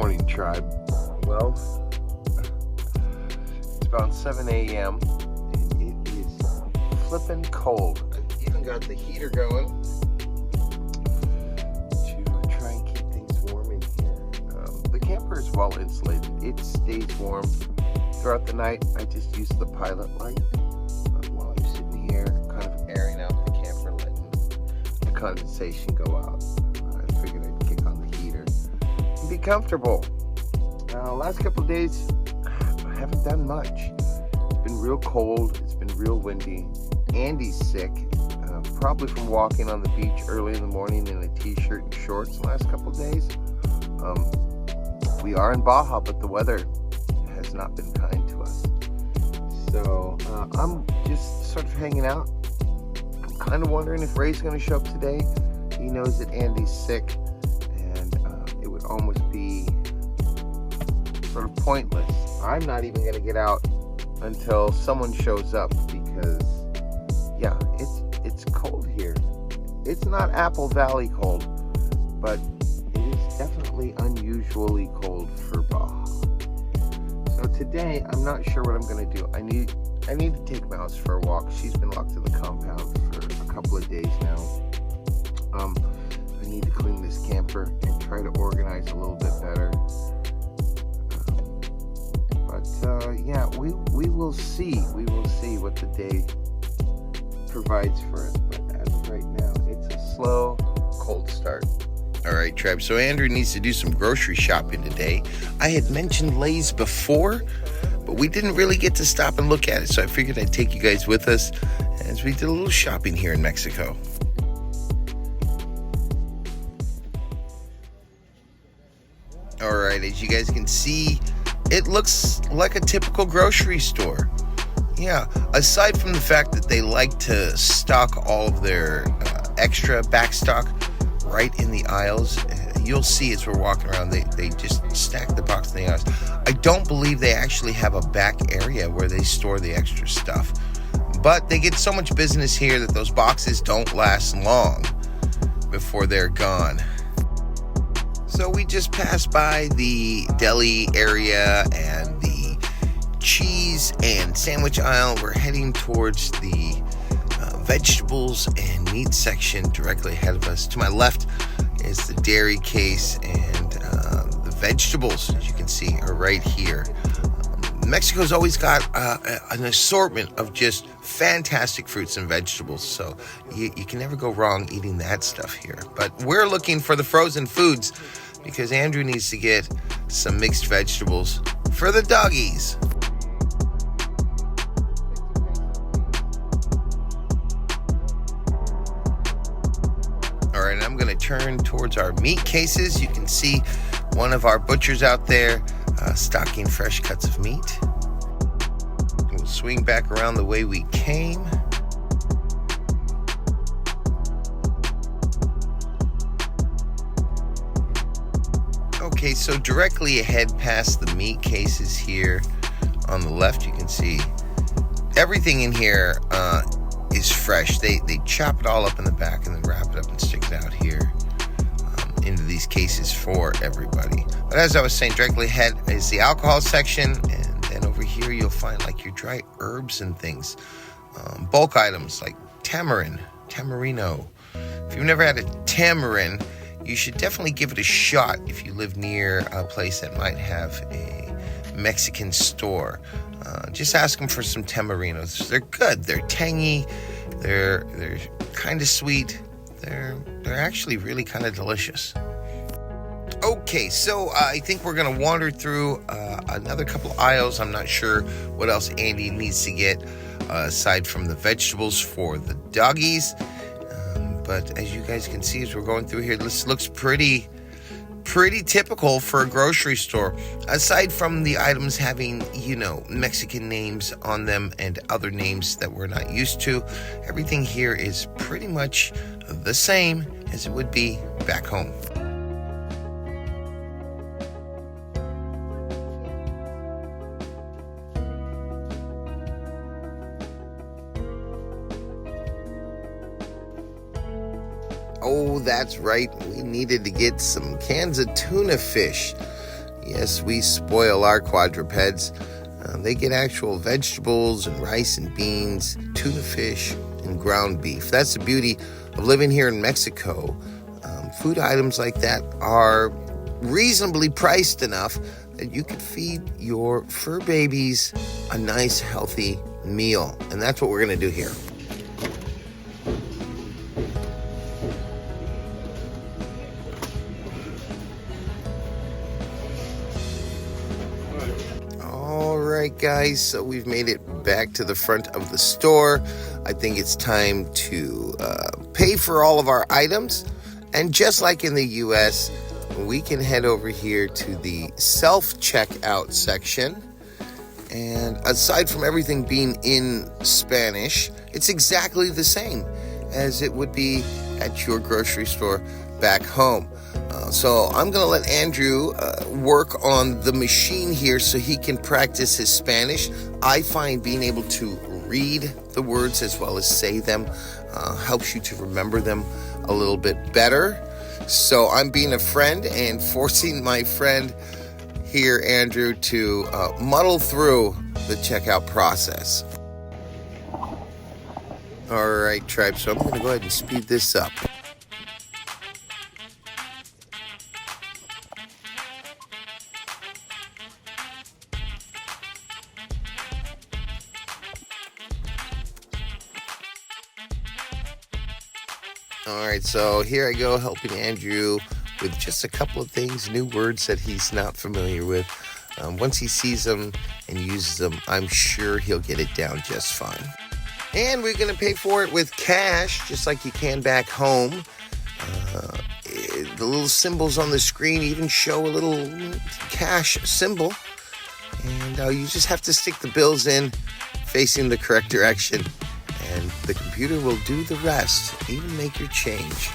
morning, tribe. Well, it's about 7 a.m. and it is flippin' cold. I've even got the heater going to try and keep things warm in here. The camper is well insulated. It stays warm throughout the night. I just use the pilot light while I'm sitting here, kind of airing out the camper, letting the condensation go out. I figured I'd kick on the heater and be comfortable. Last couple of days, I haven't done much. It's been real cold. It's been real windy. Andy's sick, probably from walking on the beach early in the morning in a t-shirt and shorts the last couple of days. We are in Baja, but the weather has not been kind to us. So I'm just sort of hanging out. I'm kind of wondering if Ray's going to show up today. He knows that Andy's sick, and it would almost be sort of pointless. I'm not even going to get out until someone shows up because, yeah, it's cold here. It's not Apple Valley cold, but it is definitely unusually cold for Baja. So today, I'm not sure what I'm going to do. I need to take Mouse for a walk. She's been locked in the compound for a couple of days now. I need to clean this camper and try to organize a little bit better. Yeah, we will see. We will see what the day provides for us. But as of right now, it's a slow, cold start. All right, tribe. So Andrew needs to do some grocery shopping today. I had mentioned Lay's before, but we didn't really get to stop and look at it. So I figured I'd take you guys with us as we did a little shopping here in Mexico. All right, as you guys can see, it looks like a typical grocery store. Yeah, aside from the fact that they like to stock all of their extra back stock right in the aisles, you'll see as we're walking around, they just stack the box in the aisles. I don't believe they actually have a back area where they store the extra stuff. But they get so much business here that those boxes don't last long before they're gone. So we just passed by the deli area and the cheese and sandwich aisle. We're heading towards the vegetables and meat section directly ahead of us. To my left is the dairy case, and the vegetables, as you can see, are right here. Mexico's always got an assortment of just fantastic fruits and vegetables, so you can never go wrong eating that stuff here. But we're looking for the frozen foods because Andrew needs to get some mixed vegetables for the doggies. All right, I'm going to turn towards our meat cases. You can see one of our butchers out there stocking fresh cuts of meat. We'll swing back around the way we came. Okay, so directly ahead past the meat cases here on the left, you can see everything in here is fresh. They chop it all up in the back and then wrap it up and stick it out here into these cases for everybody. But as I was saying, directly ahead is the alcohol section, and then over here you'll find like your dry herbs and things, bulk items like tamarino. If you've never had a tamarind, you should definitely give it a shot if you live near a place that might have a Mexican store. Just ask them for some tamarinos. They're good. They're tangy. They're kind of sweet. They're actually really kind of delicious. Okay, so I think we're going to wander through another couple aisles. I'm not sure what else Andy needs to get aside from the vegetables for the doggies. But as you guys can see as we're going through here, this looks pretty typical for a grocery store. Aside from the items having, Mexican names on them and other names that we're not used to, everything here is pretty much the same as it would be back home. Oh, that's right. We needed to get some cans of tuna fish. Yes, we spoil our quadrupeds. They get actual vegetables and rice and beans, tuna fish, and ground beef. That's the beauty of living here in Mexico. Food items like that are reasonably priced enough that you could feed your fur babies a nice, healthy meal. And that's what we're going to do here. All right, guys, so we've made it back to the front of the store. I think it's time to pay for all of our items. And just like in the US, we can head over here to the self-checkout section. And aside from everything being in Spanish, it's exactly the same as it would be at your grocery store back home. So I'm going to let Andrew work on the machine here so he can practice his Spanish. I find being able to read the words as well as say them helps you to remember them a little bit better. So I'm being a friend and forcing my friend here, Andrew, to muddle through the checkout process. All right, tribe, so I'm going to go ahead and speed this up. All right, so here I go helping Andrew with just a couple of things, new words that he's not familiar with. Once he sees them and uses them, I'm sure he'll get it down just fine. And we're going to pay for it with cash, just like you can back home. The little symbols on the screen even show a little cash symbol. And you just have to stick the bills in facing the correct direction. And the computer will do the rest, even make your change.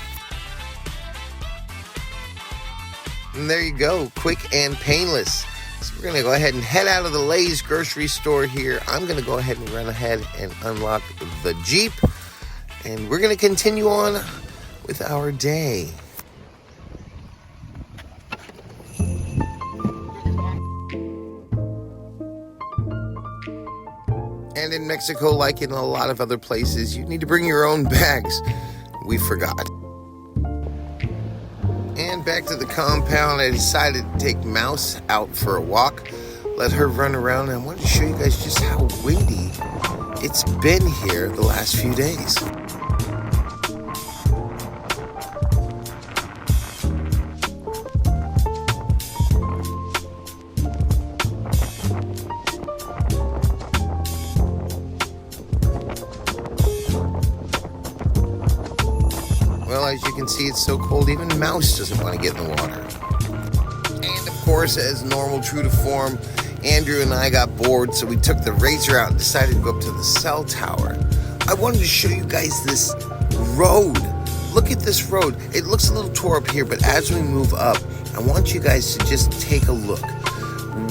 And there you go, quick and painless. So we're going to go ahead and head out of the Lay's grocery store here. I'm going to go ahead and run ahead and unlock the Jeep. And we're going to continue on with our day. And in Mexico, like in a lot of other places, you need to bring your own bags. We forgot. And back to the compound, I decided to take Mouse out for a walk, let her run around, and I wanted to show you guys just how windy it's been here the last few days. Well, as you can see, it's so cold, even Mouse doesn't want to get in the water. And of course, as normal, true to form, Andrew and I got bored, so we took the Razor out and decided to go up to the cell tower. I wanted to show you guys this road. Look at this road. It looks a little tore up here, but as we move up, I want you guys to just take a look.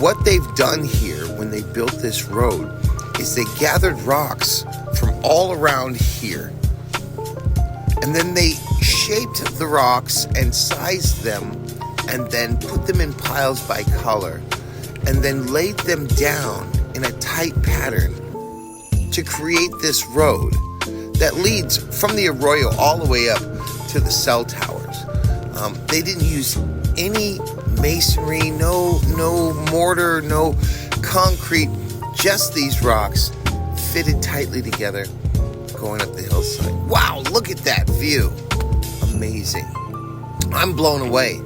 What they've done here when they built this road is they gathered rocks from all around here. And then they shaped the rocks and sized them and then put them in piles by color and then laid them down in a tight pattern to create this road that leads from the arroyo all the way up to the cell towers. They didn't use any masonry, no mortar, no concrete, just these rocks fitted tightly together going up the hillside. Wow, look at that view. Amazing. I'm blown away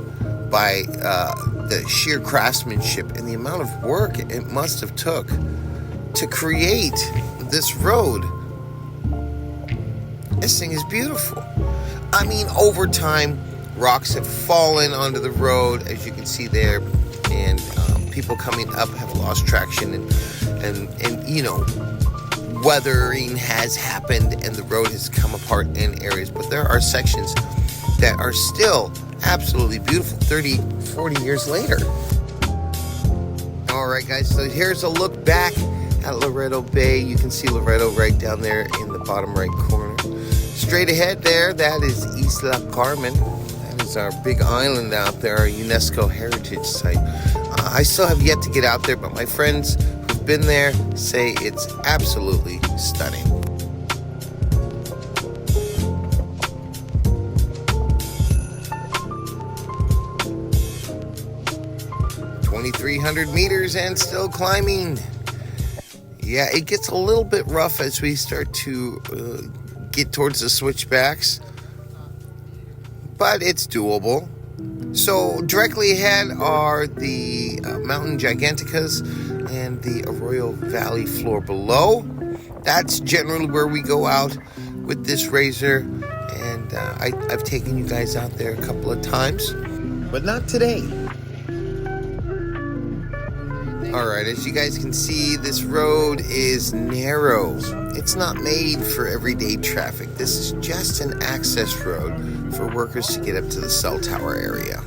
by the sheer craftsmanship and the amount of work it must have took to create this road. This thing is beautiful. I mean, over time, rocks have fallen onto the road, as you can see there, and people coming up have lost traction, and you know, weathering has happened and the road has come apart in areas, but there are sections that are still absolutely beautiful 30, 40 years later. All right, guys, so here's a look back at Loreto Bay. You can see Loreto right down there in the bottom right corner. Straight ahead there, that is Isla Carmen. That is our big island out there, our UNESCO heritage site. I still have yet to get out there, but my friends who've been there say it's absolutely stunning. $2,300 meters and still climbing. Yeah, it gets a little bit rough as we start to get towards the switchbacks, but it's doable. So directly ahead are the Mountain Giganticas and the Arroyo Valley floor below. That's generally where we go out with this razor, and I've taken you guys out there a couple of times, but not today. Alright, as you guys can see, this road is narrow. It's not made for everyday traffic. This is just an access road for workers to get up to the cell tower area.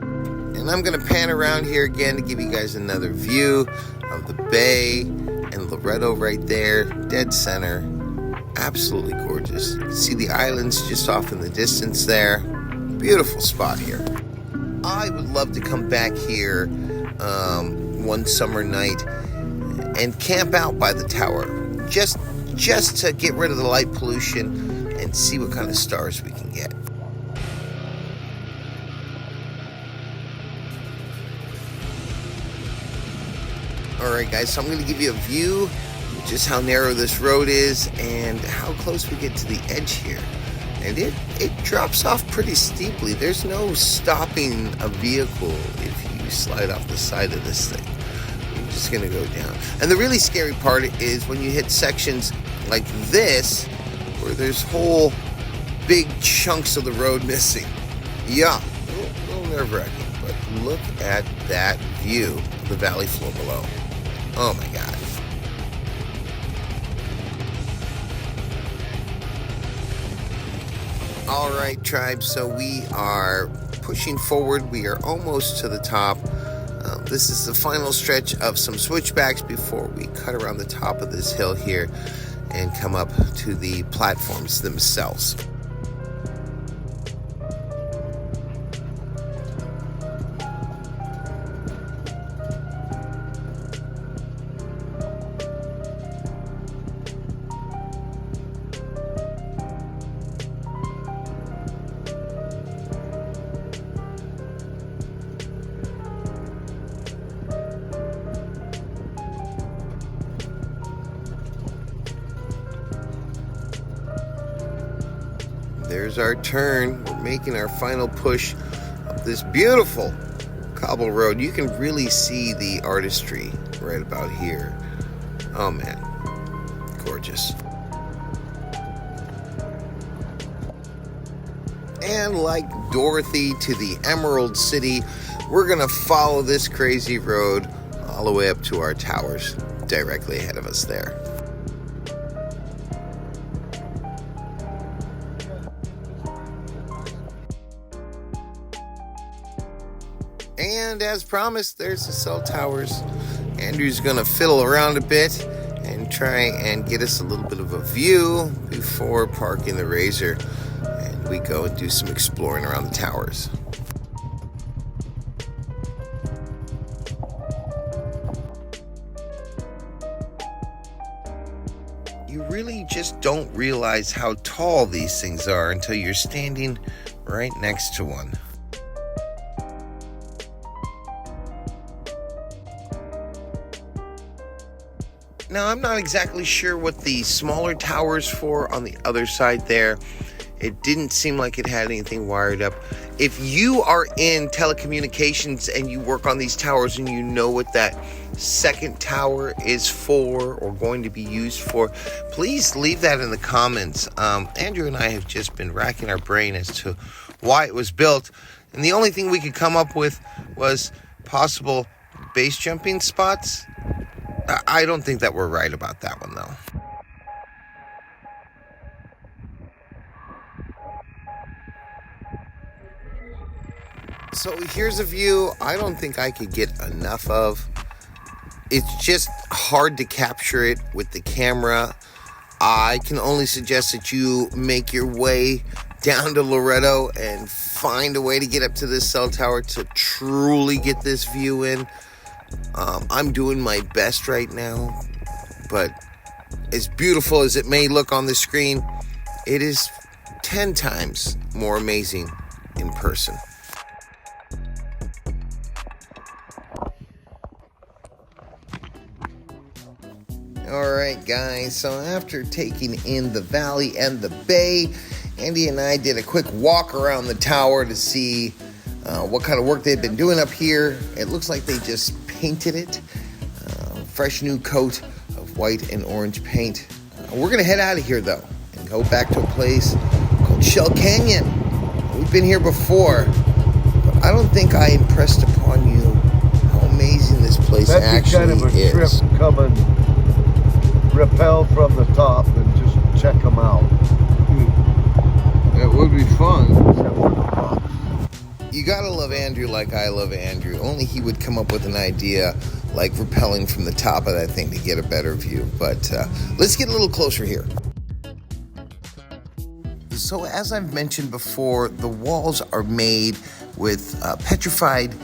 And I'm going to pan around here again to give you guys another view of the bay and Loretto right there, dead center. Absolutely gorgeous. You can see the islands just off in the distance there. Beautiful spot here. I would love to come back here one summer night and camp out by the tower, just to get rid of the light pollution and see what kind of stars we can get. Alright guys, so I'm going to give you a view of just how narrow this road is and how close we get to the edge here. And it drops off pretty steeply. There's no stopping a vehicle if you slide off the side of this thing. You're just going to go down. And the really scary part is when you hit sections like this, where there's whole big chunks of the road missing. Yeah, a little nerve-wracking. But look at that view of the valley floor below. Oh my God. All right, tribe, so we are pushing forward. We are almost to the top. This is the final stretch of some switchbacks before we cut around the top of this hill here and come up to the platforms themselves. There's our turn. We're making our final push up this beautiful cobble road. You can really see the artistry right about here. Oh man, gorgeous. And like Dorothy to the Emerald City, we're gonna follow this crazy road all the way up to our towers directly ahead of us there. And as promised, there's the cell towers. Andrew's gonna fiddle around a bit and try and get us a little bit of a view before parking the razor, and we go and do some exploring around the towers. You really just don't realize how tall these things are until you're standing right next to one. Now, I'm not exactly sure what the smaller tower's for on the other side there. It didn't seem like it had anything wired up. If you are in telecommunications and you work on these towers and you know what that second tower is for or going to be used for, please leave that in the comments. Andrew and I have just been racking our brain as to why it was built, and the only thing we could come up with was possible base jumping spots. I don't think that we're right about that one, though. So here's a view I don't think I could get enough of. It's just hard to capture it with the camera. I can only suggest that you make your way down to Loretto and find a way to get up to this cell tower to truly get this view in. I'm doing my best right now, but as beautiful as it may look on the screen, it is 10 times more amazing in person. All right, guys, so after taking in the valley and the bay, Andy and I did a quick walk around the tower to see what kind of work they've been doing up here. It looks like they just painted it. Fresh new coat of white and orange paint. We're going to head out of here, though, and go back to a place called Shell Canyon. We've been here before, but I don't think I impressed upon you how amazing this place actually kind of a is. Trip coming, rappel from the top and just check them out. It would be fun. Except for the box. You gotta love Andrew like I love Andrew. Only he would come up with an idea like rappelling from the top of that thing to get a better view. But let's get a little closer here. So as I've mentioned before, the walls are made with petrified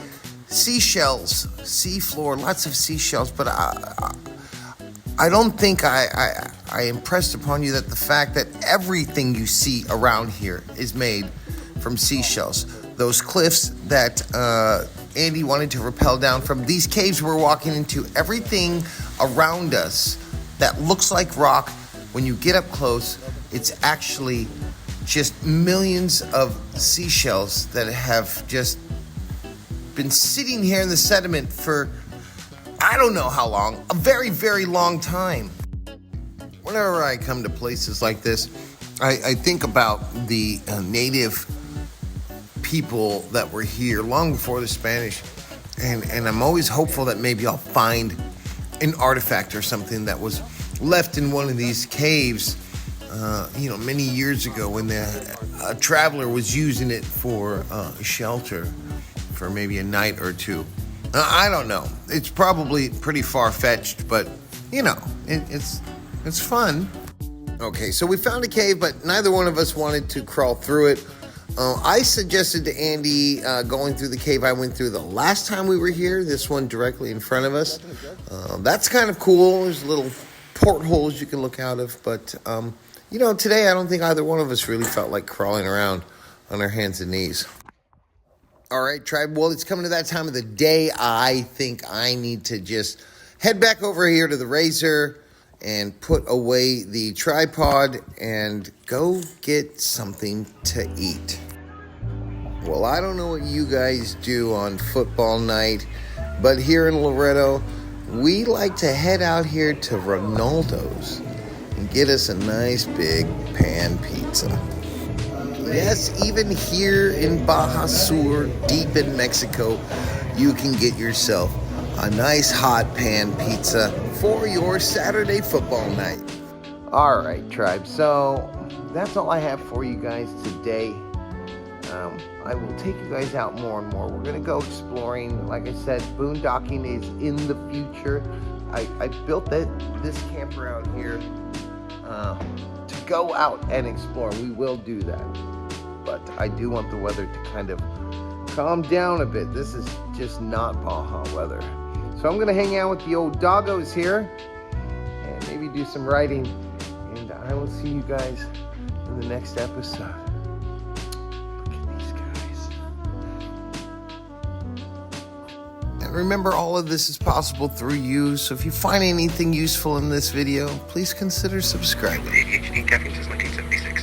seashells, seafloor, lots of seashells. But I don't think I impressed upon you that the fact that everything you see around here is made from seashells. Those cliffs that Andy wanted to rappel down from, these caves we're walking into, everything around us that looks like rock, when you get up close, it's actually just millions of seashells that have just been sitting here in the sediment for I don't know how long, a very, very long time. Whenever I come to places like this, I think about the native people that were here long before the Spanish, and I'm always hopeful that maybe I'll find an artifact or something that was left in one of these caves, many years ago when a traveler was using it for shelter for maybe a night or two. I don't know. It's probably pretty far-fetched, but, it's fun. Okay, so we found a cave, but neither one of us wanted to crawl through it. I suggested to Andy going through the cave I went through the last time we were here, this one directly in front of us. That's kind of cool. There's little portholes you can look out of, but, today I don't think either one of us really felt like crawling around on our hands and knees. All right, tribe. Well, it's coming to that time of the day. I think I need to just head back over here to the Razor and put away the tripod and go get something to eat. Well, I don't know what you guys do on football night, but here in Loretto, we like to head out here to Ronaldo's and get us a nice big pan pizza. Yes, even here in Baja Sur, deep in Mexico, you can get yourself a nice hot pan pizza for your Saturday football night. All right, tribe. So that's all I have for you guys today. I will take you guys out more and more. We're going to go exploring. Like I said, boondocking is in the future. I built this camper out here to go out and explore. We will do that. But I do want the weather to kind of calm down a bit. This is just not Baja weather. So I'm going to hang out with the old doggos here and maybe do some riding. And I will see you guys in the next episode. Look at these guys. And remember, all of this is possible through you. So if you find anything useful in this video, please consider subscribing. ADHD caffeine since 1976.